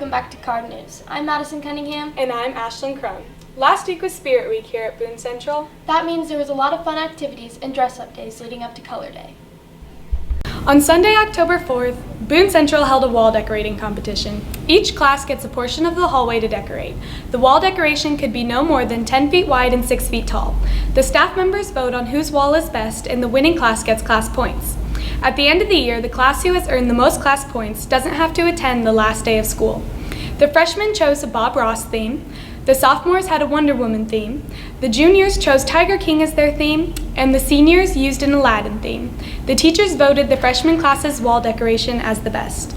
welcome back to KARD News. I'm Madison Cunningham. And I'm Ashlyn Crum. Last week was Spirit Week here at Boone Central. That means there was a lot of fun activities and dress-up days leading up to Color Day. On Sunday, October 4th, Boone Central held a wall decorating competition. Each class gets a portion of the hallway to decorate. The wall decoration could be no more than 10 feet wide and 6 feet tall. The staff members vote on whose wall is best, and the winning class gets class points. At the end of the year, the class who has earned the most class points doesn't have to attend the last day of school. The freshmen chose a Bob Ross theme. The sophomores had a Wonder Woman theme. The juniors chose Tiger King as their theme, and the seniors used an Aladdin theme. The teachers voted the freshman class's wall decoration as the best.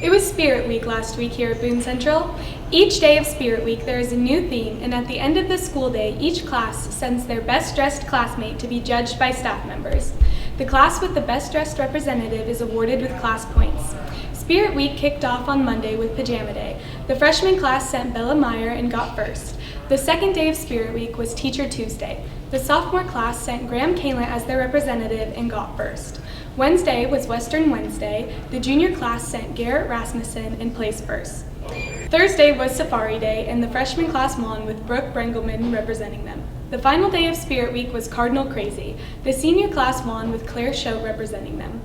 It was Spirit Week last week here at Boone Central. Each day of Spirit Week there is a new theme, and at the end of the school day, each class sends their best dressed classmate to be judged by staff members. The class with the best dressed representative is awarded with class points. Spirit Week kicked off on Monday with Pajama Day. The freshman class sent Bella Meyer and got first. The second day of Spirit Week was Teacher Tuesday. The sophomore class sent Graham Kalin as their representative and got first. Wednesday was Western Wednesday. The junior class sent Garrett Rasmussen and placed first. Thursday was Safari Day, and the freshman class won with Brooke Brengelman representing them. The final day of Spirit Week was Cardinal Crazy. The senior class won with Claire Schote representing them.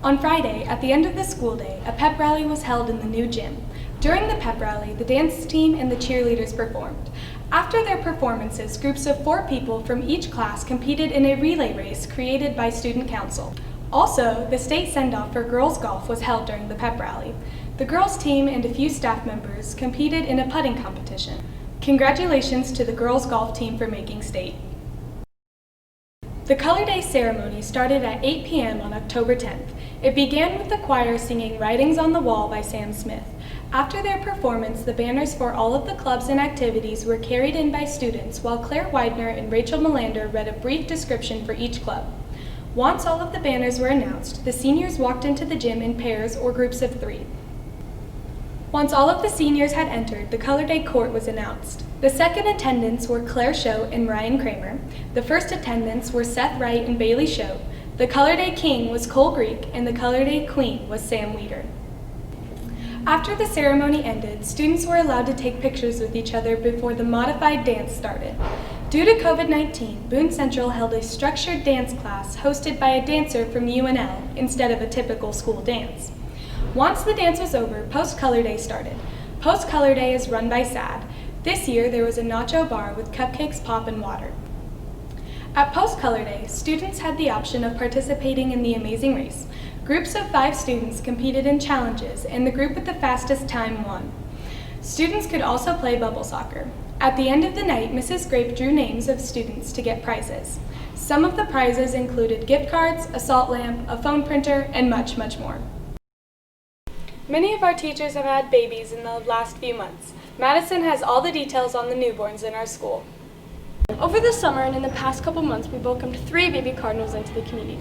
On Friday, at the end of the school day, a pep rally was held in the new gym. During the pep rally, the dance team and the cheerleaders performed. After their performances, groups of 4 people from each class competed in a relay race created by Student Council. Also, the state send-off for girls golf was held during the pep rally. The girls team and a few staff members competed in a putting competition. Congratulations to the girls golf team for making state. The Color Day ceremony started at 8 p.m. on October 10th. It began with the choir singing Writings on the Wall by Sam Smith. After their performance, the banners for all of the clubs and activities were carried in by students, while Claire Widener and Rachel Melander read a brief description for each club. Once all of the banners were announced, the seniors walked into the gym in pairs or groups of 3. Once all of the seniors had entered, the Color Day court was announced. The second attendants were Claire Schote and Ryan Kramer. The first attendants were Seth Wright and Bailey Schote. The Color Day king was Cole Greek, and the Color Day queen was Sam Weeder. After the ceremony ended, students were allowed to take pictures with each other before the modified dance started. Due to COVID-19, Boone Central held a structured dance class hosted by a dancer from UNL instead of a typical school dance. Once the dance was over, PostColor Day started. PostColor Day is run by SAD. This year, there was a nacho bar with cupcakes, pop, and water. At PostColor Day, students had the option of participating in the Amazing Race. Groups of 5 students competed in challenges, and the group with the fastest time won. Students could also play bubble soccer. At the end of the night, Mrs. Grape drew names of students to get prizes. Some of the prizes included gift cards, a salt lamp, a phone printer, and much, much more. Many of our teachers have had babies in the last few months. Madison has all the details on the newborns in our school. Over the summer and in the past couple months, we welcomed 3 baby Cardinals into the community.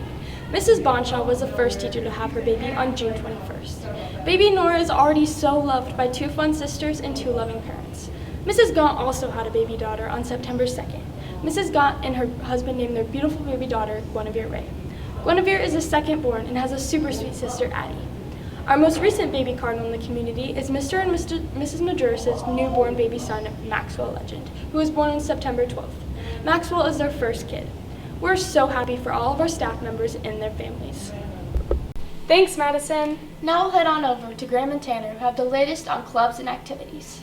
Mrs. Bonshaw was the first teacher to have her baby on June 21st. Baby Nora is already so loved by 2 fun sisters and 2 loving parents. Mrs. Gaunt also had a baby daughter on September 2nd. Mrs. Gaunt and her husband named their beautiful baby daughter Guinevere Ray. Guinevere is the second born and has a super sweet sister, Addie. Our most recent baby Cardinal in the community is Mr. and Mrs. Maduris' newborn baby son, Maxwell Legend, who was born on September 12th. Maxwell is their first kid. We're so happy for all of our staff members and their families. Thanks, Madison. Now we'll head on over to Graham and Tanner, who have the latest on clubs and activities.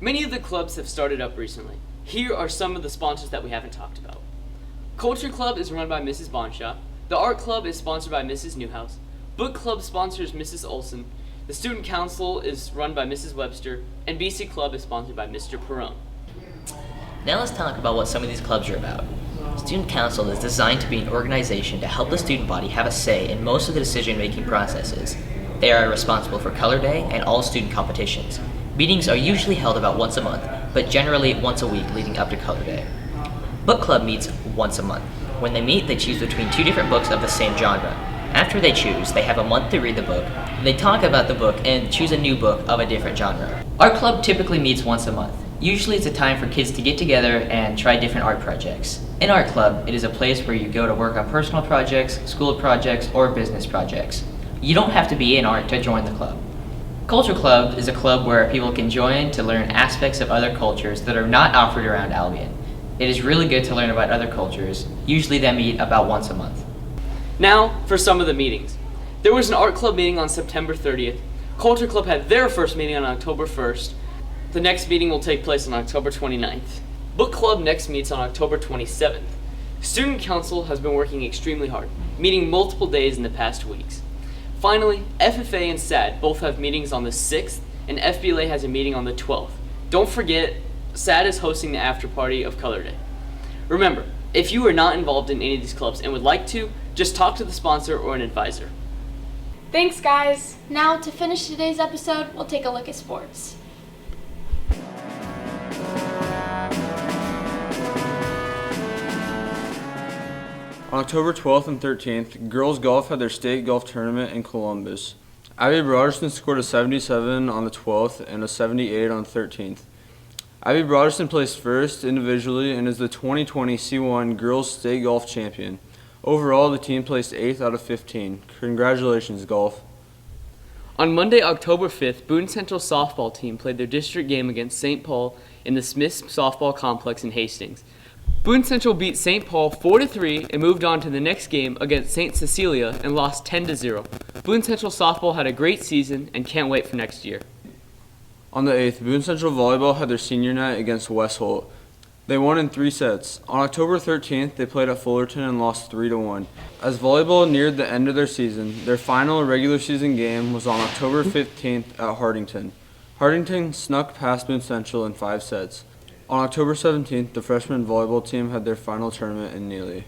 Many of the clubs have started up recently. Here are some of the sponsors that we haven't talked about. Culture Club is run by Mrs. Bonshaw. The Art Club is sponsored by Mrs. Newhouse. Book Club sponsors Mrs. Olson. The Student Council is run by Mrs. Webster. And BC Club is sponsored by Mr. Perrone. Now let's talk about what some of these clubs are about. Student Council is designed to be an organization to help the student body have a say in most of the decision-making processes. They are responsible for Color Day and all student competitions. Meetings are usually held about once a month, but generally once a week leading up to Color Day. Book Club meets once a month. When they meet, they choose between 2 different books of the same genre. After they choose, they have a month to read the book. They talk about the book and choose a new book of a different genre. Our club typically meets once a month. Usually it's a time for kids to get together and try different art projects. In our club, it is a place where you go to work on personal projects, school projects, or business projects. You don't have to be in art to join the club. Culture Club is a club where people can join to learn aspects of other cultures that are not offered around Albion. It is really good to learn about other cultures. Usually they meet about once a month. Now, for some of the meetings. There was an art club meeting on September 30th. Culture Club had their first meeting on October 1st. The next meeting will take place on October 29th. Book Club next meets on October 27th. Student Council has been working extremely hard, meeting multiple days in the past weeks. Finally, FFA and SAD both have meetings on the 6th, and FBLA has a meeting on the 12th. Don't forget, SAD is hosting the after party of Color Day. Remember, if you are not involved in any of these clubs and would like to, just talk to the sponsor or an advisor. Thanks, guys. Now, to finish today's episode, we'll take a look at sports. On October 12th and 13th, girls golf had their state golf tournament in Columbus. Abby Broderson scored a 77 on the 12th and a 78 on the 13th. Abby Broderson placed first individually and is the 2020 C1 Girls State Golf Champion. Overall, the team placed 8th out of 15. Congratulations, golf. On Monday, October 5th, Boone Central softball team played their district game against St. Paul in the Smiths Softball Complex in Hastings. Boone Central beat St. Paul 4-3 and moved on to the next game against St. Cecilia and lost 10-0. Boone Central softball had a great season and can't wait for next year. On the 8th, Boone Central volleyball had their senior night against West Holt. They won in 3 sets. On October 13th, they played at Fullerton and lost 3-1. As volleyball neared the end of their season, their final regular season game was on October 15th at Hardington. Hardington snuck past Boone Central in 5 sets. On October 17th, the freshman volleyball team had their final tournament in Neely.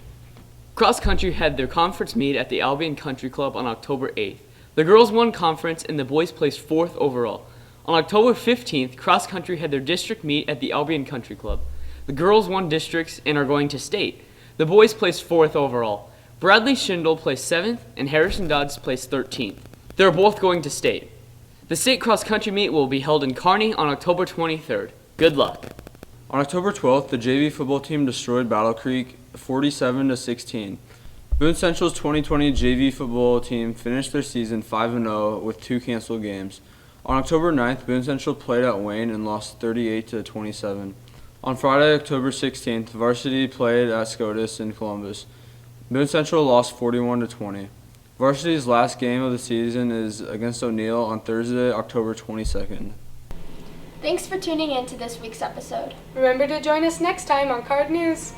Cross country had their conference meet at the Albion Country Club on October 8th. The girls won conference and the boys placed 4th overall. On October 15th, cross country had their district meet at the Albion Country Club. The girls won districts and are going to state. The boys placed 4th overall. Bradley Schindel placed 7th and Harrison Dodds placed 13th. They're both going to state. The state cross country meet will be held in Kearney on October 23rd. Good luck. On October 12th, the JV football team destroyed Battle Creek 47-16. Boone Central's 2020 JV football team finished their season 5-0 with 2 canceled games. On October 9th, Boone Central played at Wayne and lost 38-27. On Friday, October 16th, varsity played at SCOTUS in Columbus. Boone Central lost 41-20. Varsity's last game of the season is against O'Neill on Thursday, October 22nd. Thanks for tuning in to this week's episode. Remember to join us next time on KARD News.